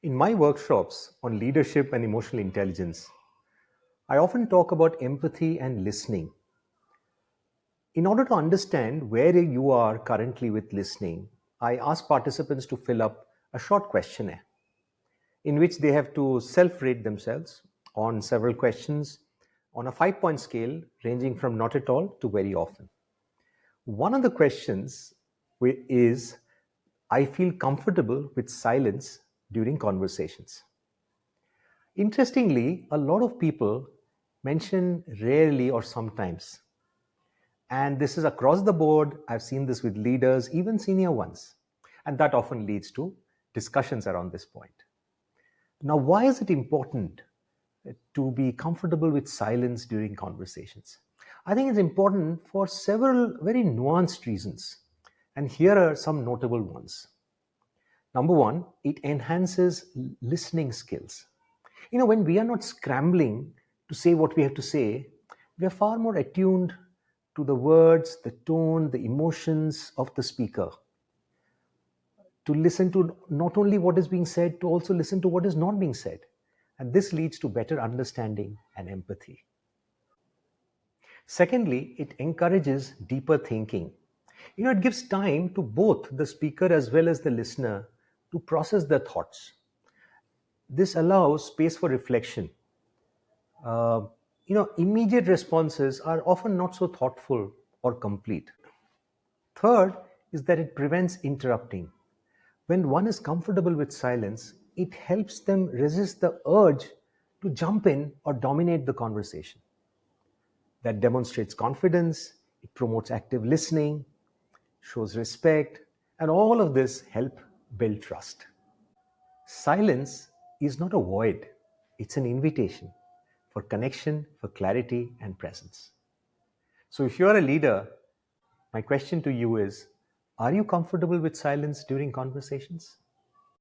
In my workshops on leadership and emotional intelligence, I often talk about empathy and listening. In order to understand where you are currently with listening, I ask participants to fill up a short questionnaire in which they have to self rate themselves on several questions on a 5 point scale ranging from not at all to very often. One of the questions is I feel comfortable with silence during conversations. Interestingly, a lot of people mention rarely or sometimes. And this is across the board. I've seen this with leaders, even senior ones. And that often leads to discussions around this point. Now, why is it important to be comfortable with silence during conversations? I think it's important for several very nuanced reasons. And here are some notable ones. Number one, it enhances listening skills. When we are not scrambling to say what we have to say, we are far more attuned to the words, the tone, the emotions of the speaker. To listen to not only what is being said, to also listen to what is not being said. And this leads to better understanding and empathy. Secondly, it encourages deeper thinking. It gives time to both the speaker as well as the listener to process their thoughts. This allows space for reflection. uh, Immediate responses are often not so thoughtful or complete. Third is that it prevents interrupting. When one is comfortable with silence, it helps them resist the urge to jump in or dominate the conversation. That demonstrates confidence, it promotes active listening, shows respect, and all of this help build trust. Silence is not a void, it's an invitation for connection, for clarity, and presence. So, if you're a leader, my question to you is, are you comfortable with silence during conversations?